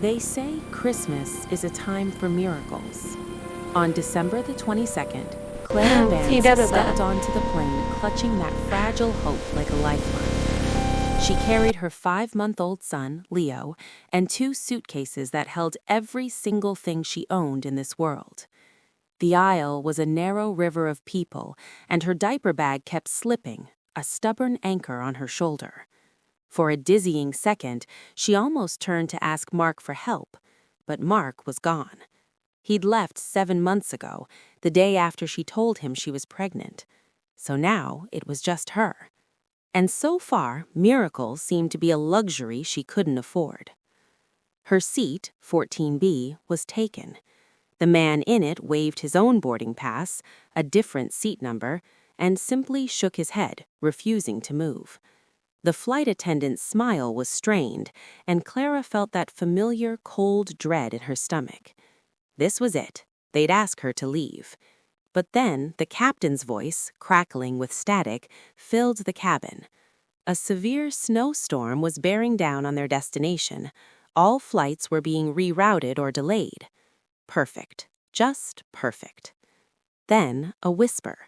They say Christmas is a time for miracles. On December the 22nd, Clara Vance stepped onto the plane clutching that fragile hope like a lifeline. She carried her 5-month-old son, Leo, and 2 suitcases that held every single thing she owned in this world. The aisle was a narrow river of people, and her diaper bag kept slipping, a stubborn anchor on her shoulder. For a dizzying second, she almost turned to ask Mark for help, but Mark was gone. He'd left 7 months ago, the day after she told him she was pregnant. So now it was just her. And so far, miracles seemed to be a luxury she couldn't afford. Her seat, 14B, was taken. The man in it waved his own boarding pass, a different seat number, and simply shook his head, refusing to move. The flight attendant's smile was strained, and Clara felt that familiar, cold dread in her stomach. This was it. They'd ask her to leave. But then the captain's voice, crackling with static, filled the cabin. A severe snowstorm was bearing down on their destination. All flights were being rerouted or delayed. Perfect. Just perfect. Then a whisper.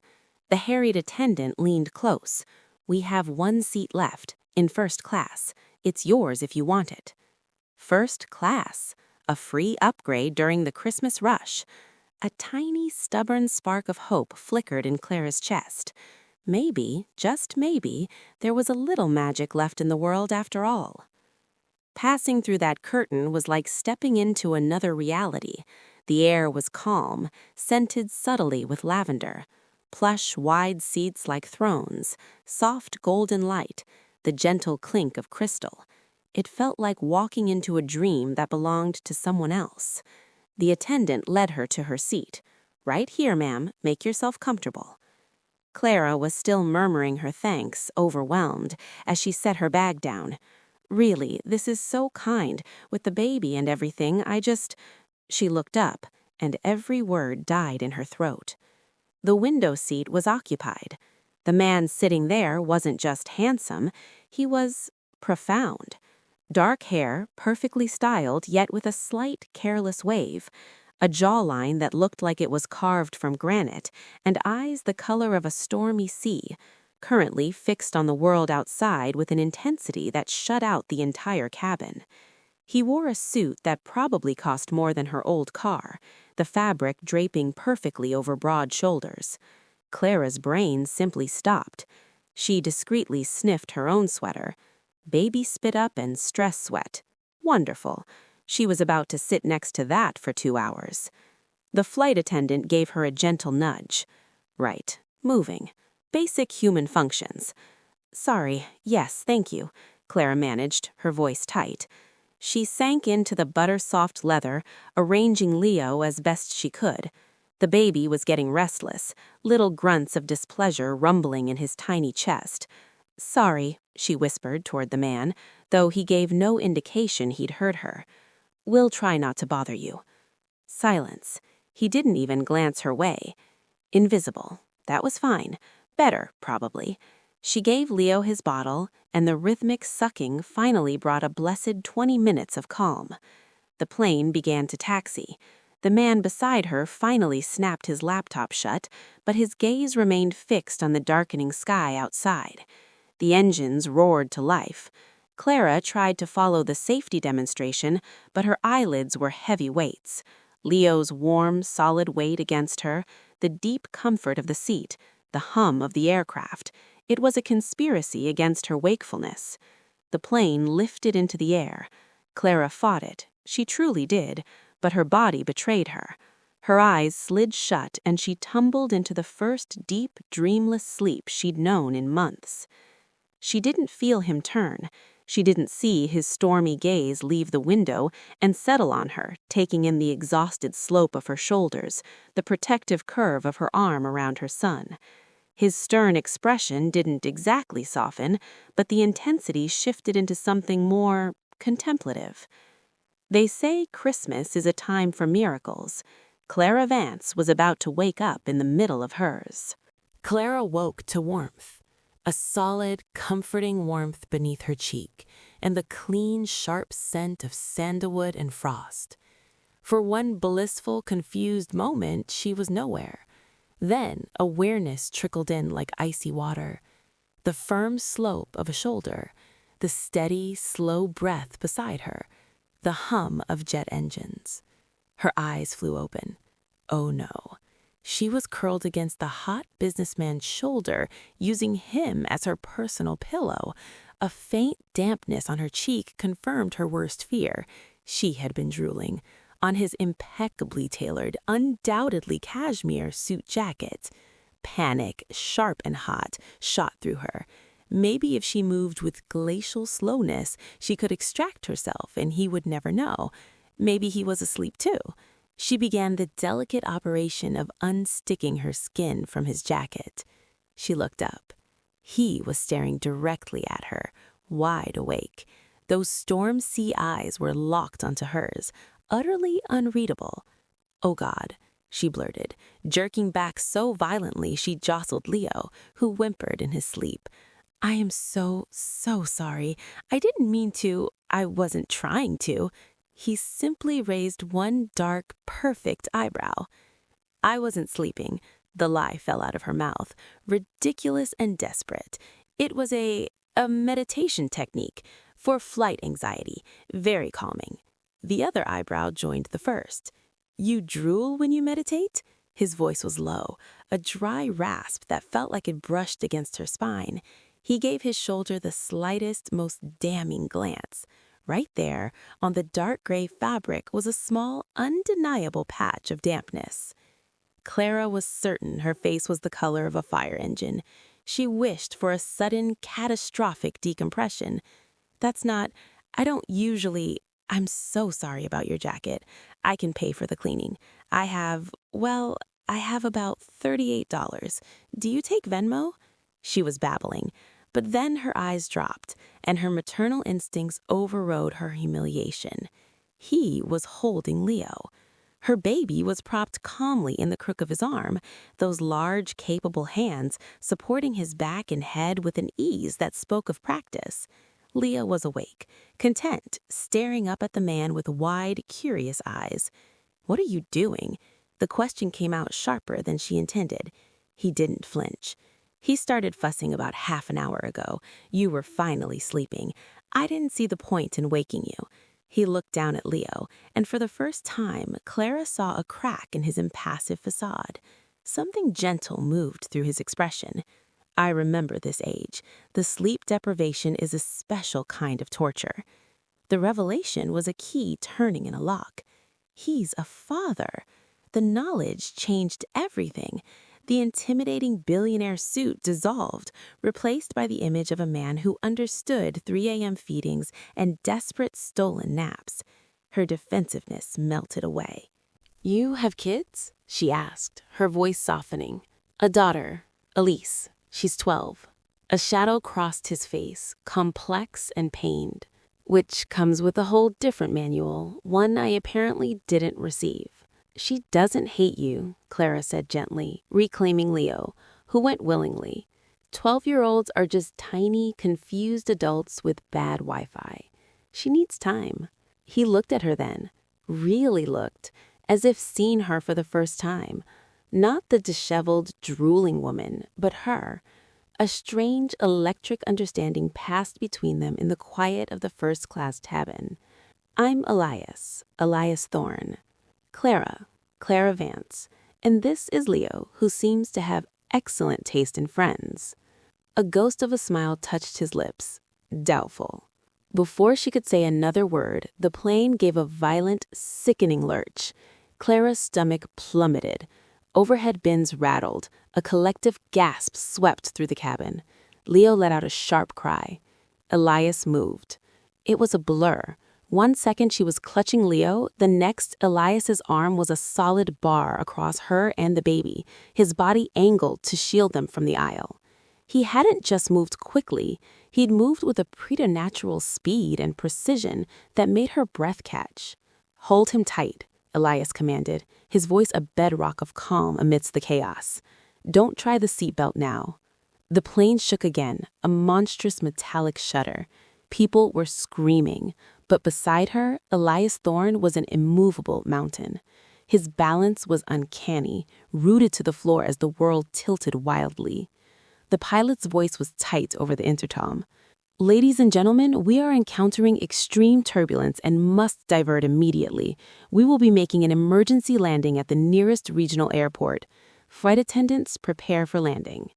The harried attendant leaned close. "We have 1 seat left, in first class. It's yours if you want it." First class. A free upgrade during the Christmas rush. A tiny, stubborn spark of hope flickered in Clara's chest. Maybe, just maybe, there was a little magic left in the world after all. Passing through that curtain was like stepping into another reality. The air was calm, scented subtly with lavender. Plush, wide seats like thrones, soft golden light, the gentle clink of crystal. It felt like walking into a dream that belonged to someone else. The attendant led her to her seat. "Right here, ma'am. Make yourself comfortable." Clara was still murmuring her thanks, overwhelmed, as she set her bag down. "Really, this is so kind. With the baby and everything, She looked up, and every word died in her throat. The window seat was occupied. The man sitting there wasn't just handsome, he was profound. Dark hair, perfectly styled, yet with a slight, careless wave, a jawline that looked like it was carved from granite, and eyes the color of a stormy sea, currently fixed on the world outside with an intensity that shut out the entire cabin. He wore a suit that probably cost more than her old car, the fabric draping perfectly over broad shoulders. Clara's brain simply stopped. She discreetly sniffed her own sweater. Baby spit up and stress sweat. Wonderful. She was about to sit next to that for 2 hours. The flight attendant gave her a gentle nudge. Right, moving. Basic human functions. "Sorry, yes, thank you," Clara managed, her voice tight. She sank into the butter-soft leather, arranging Leo as best she could. The baby was getting restless, little grunts of displeasure rumbling in his tiny chest. "Sorry," she whispered toward the man, though he gave no indication he'd heard her. "We'll try not to bother you." Silence. He didn't even glance her way. Invisible. That was fine. Better, probably. She gave Leo his bottle, and the rhythmic sucking finally brought a blessed 20 minutes of calm. The plane began to taxi. The man beside her finally snapped his laptop shut, but his gaze remained fixed on the darkening sky outside. The engines roared to life. Clara tried to follow the safety demonstration, but her eyelids were heavy weights. Leo's warm, solid weight against her, the deep comfort of the seat, the hum of the aircraft. It was a conspiracy against her wakefulness. The plane lifted into the air. Clara fought it. She truly did, but her body betrayed her. Her eyes slid shut, and she tumbled into the first deep, dreamless sleep she'd known in months. She didn't feel him turn. She didn't see his stormy gaze leave the window and settle on her, taking in the exhausted slope of her shoulders, the protective curve of her arm around her son. His stern expression didn't exactly soften, but the intensity shifted into something more contemplative. They say Christmas is a time for miracles. Clara Vance was about to wake up in the middle of hers. Clara woke to warmth. a solid, comforting warmth beneath her cheek, and the clean, sharp scent of sandalwood and frost. For one blissful, confused moment, she was nowhere. Then awareness trickled in like icy water. The firm slope of a shoulder, the steady, slow breath beside her, the hum of jet engines. Her eyes flew open. Oh no. She was curled against the hot businessman's shoulder, using him as her personal pillow. A faint dampness on her cheek confirmed her worst fear. She had been drooling on his impeccably tailored, undoubtedly cashmere suit jacket. Panic, sharp and hot, shot through her. Maybe if she moved with glacial slowness, she could extract herself and he would never know. Maybe he was asleep too. She began the delicate operation of unsticking her skin from his jacket. She looked up. He was staring directly at her, wide awake. Those storm sea eyes were locked onto hers, utterly unreadable. "Oh God," she blurted, jerking back so violently she jostled Leo, who whimpered in his sleep. "I am so sorry. I didn't mean to. I wasn't trying to." He simply raised one dark, perfect eyebrow. "I wasn't sleeping." The lie fell out of her mouth, ridiculous and desperate. It was a meditation technique for flight anxiety, very calming. The other eyebrow joined the first. "You drool when you meditate?" His voice was low, a dry rasp that felt like it brushed against her spine. He gave his shoulder the slightest, most damning glance. Right there, on the dark gray fabric, was a small, undeniable patch of dampness. Clara was certain her face was the color of a fire engine. She wished for a sudden, catastrophic decompression. I don't usually. I'm so sorry about your jacket. I can pay for the cleaning. I have about $38. Do you take Venmo?" She was babbling, but then her eyes dropped, and her maternal instincts overrode her humiliation. He was holding Leo. Her baby was propped calmly in the crook of his arm, those large, capable hands supporting his back and head with an ease that spoke of practice. Leo was awake, content, staring up at the man with wide, curious eyes. "What are you doing?" The question came out sharper than she intended. He didn't flinch. "He started fussing about half an hour ago. You were finally sleeping. I didn't see the point in waking you." He looked down at Leo, and for the first time, Clara saw a crack in his impassive facade. Something gentle moved through his expression. "I remember this age. The sleep deprivation is a special kind of torture." The revelation was a key turning in a lock. He's a father. The knowledge changed everything. The intimidating billionaire suit dissolved, replaced by the image of a man who understood 3 a.m. feedings and desperate stolen naps. Her defensiveness melted away. "You have kids?" she asked, her voice softening. "A daughter, Elise. She's 12. A shadow crossed his face, complex and pained. "Which comes with a whole different manual, one I apparently didn't receive." "She doesn't hate you," Clara said gently, reclaiming Leo, who went willingly. 12-year-olds are just tiny, confused adults with bad Wi-Fi. She needs time. He looked at her then, really looked, as if seeing her for the first time. Not the disheveled, drooling woman, but her. A strange, electric understanding passed between them in the quiet of the first-class cabin. "I'm Elias Thorne. Clara Vance, and this is Leo, who seems to have excellent taste in friends." A ghost of a smile touched his lips. Doubtful. Before she could say another word, the plane gave a violent, sickening lurch. Clara's stomach plummeted. Overhead bins rattled. A collective gasp swept through the cabin. Leo let out a sharp cry. Elias moved. It was a blur. One second she was clutching Leo, the next Elias's arm was a solid bar across her and the baby, his body angled to shield them from the aisle. He hadn't just moved quickly, he'd moved with a preternatural speed and precision that made her breath catch. "Hold him tight," Elias commanded, his voice a bedrock of calm amidst the chaos. "Don't try the seatbelt now." The plane shook again, a monstrous metallic shudder. People were screaming, but beside her, Elias Thorne was an immovable mountain. His balance was uncanny, rooted to the floor as the world tilted wildly. The pilot's voice was tight over the intercom. "Ladies and gentlemen, we are encountering extreme turbulence and must divert immediately. We will be making an emergency landing at the nearest regional airport. Flight attendants, prepare for landing."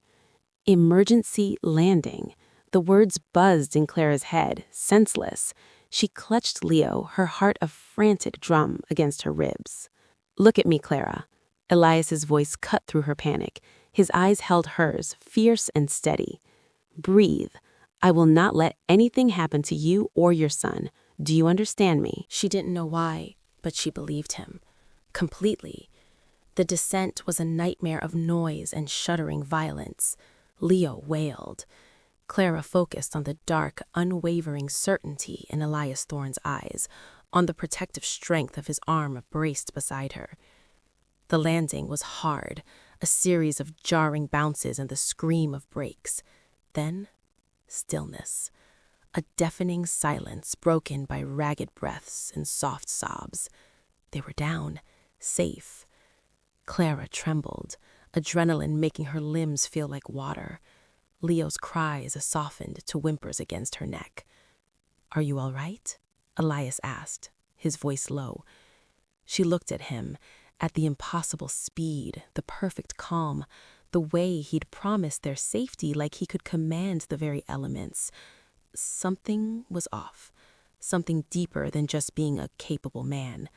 Emergency landing. The words buzzed in Clara's head, senseless. She clutched Leo, her heart a frantic drum against her ribs. "Look at me, Clara." Elias's voice cut through her panic. His eyes held hers, fierce and steady. "Breathe. I will not let anything happen to you or your son. Do you understand me?" She didn't know why, but she believed him. Completely. The descent was a nightmare of noise and shuddering violence. Leo wailed. Clara focused on the dark, unwavering certainty in Elias Thorne's eyes, on the protective strength of his arm braced beside her. The landing was hard, a series of jarring bounces and the scream of brakes. Then, stillness. A deafening silence broken by ragged breaths and soft sobs. They were down, safe. Clara trembled, adrenaline making her limbs feel like water. Leo's cries softened to whimpers against her neck. "Are you all right?" Elias asked, his voice low. She looked at him, at the impossible speed, the perfect calm, the way he'd promised their safety like he could command the very elements. Something was off, something deeper than just being a capable man.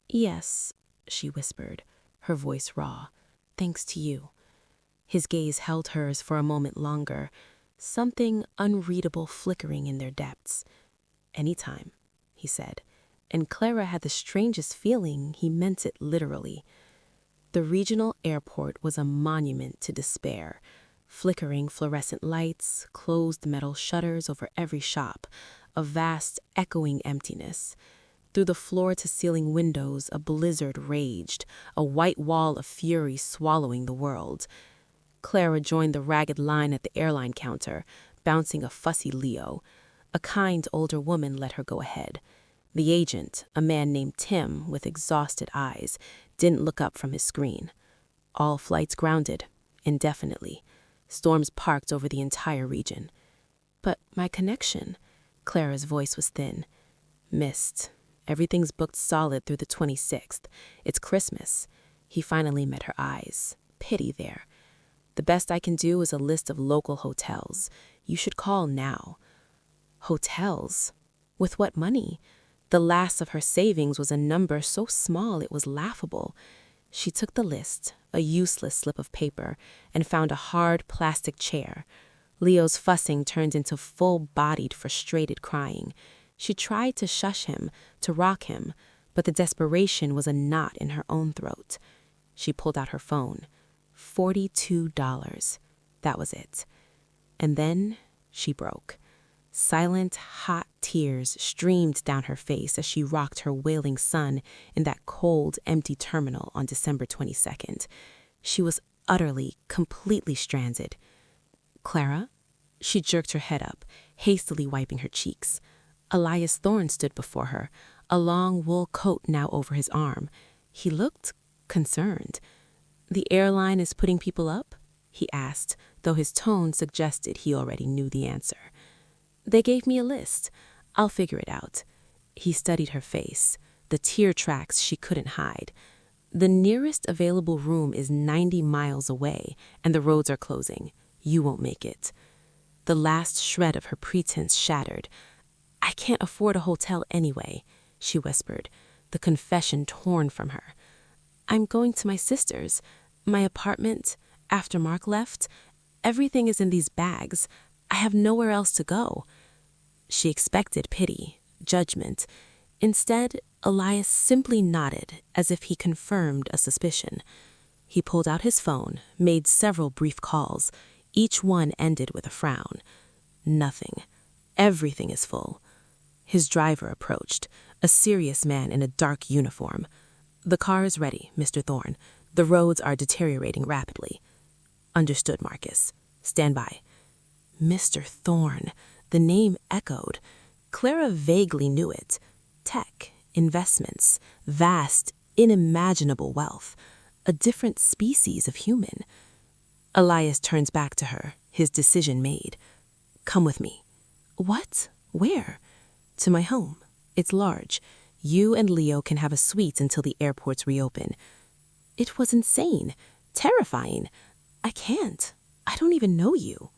"Yes," she whispered, her voice raw. "Thanks to you." His gaze held hers for a moment longer, something unreadable flickering in their depths. "Anytime," he said, and Clara had the strangest feeling he meant it literally. The regional airport was a monument to despair. Flickering fluorescent lights, closed metal shutters over every shop, a vast, echoing emptiness. Through the floor-to-ceiling windows, a blizzard raged, a white wall of fury swallowing the world. Clara joined the ragged line at the airline counter, bouncing a fussy Leo. A kind older woman let her go ahead. The agent, a man named Tim with exhausted eyes, didn't look up from his screen. All flights grounded, indefinitely. Storms parked over the entire region. "But my connection," Clara's voice was thin. "Missed. Everything's booked solid through the 26th. It's Christmas." He finally met her eyes. Pity there. "The best I can do is a list of local hotels. You should call now." Hotels? With what money? The last of her savings was a number so small it was laughable. She took the list, a useless slip of paper, and found a hard plastic chair. Leo's fussing turned into full-bodied, frustrated crying. She tried to shush him, to rock him, but the desperation was a knot in her own throat. She pulled out her phone. $42. That was it. And then she broke. Silent, hot tears streamed down her face as she rocked her wailing son in that cold, empty terminal on December 22nd. She was utterly, completely stranded. "Clara?" She jerked her head up, hastily wiping her cheeks. Elias Thorne stood before her, a long wool coat now over his arm. He looked concerned. "The airline is putting people up?" he asked, though his tone suggested he already knew the answer. "They gave me a list. I'll figure it out." He studied her face, the tear tracks she couldn't hide. "The nearest available room is 90 miles away, and the roads are closing. You won't make it." The last shred of her pretense shattered. "I can't afford a hotel anyway," she whispered, the confession torn from her. "I'm going to my sister's. My apartment, after Mark left, everything is in these bags. I have nowhere else to go." She expected pity, judgment. Instead, Elias simply nodded, as if he confirmed a suspicion. He pulled out his phone, made several brief calls. Each one ended with a frown. "Nothing. Everything is full." His driver approached, a serious man in a dark uniform. "The car is ready, Mr. Thorne. The roads are deteriorating rapidly." "Understood, Marcus." Stand by. Mr. Thorne. The name echoed. Clara vaguely knew it. Tech, investments, vast, unimaginable wealth. A different species of human. Elias turns back to her, his decision made. Come with me. What? Where? To my home. It's large. You and Leo can have a suite until the airports reopen. It was insane. Terrifying. I can't. I don't even know you.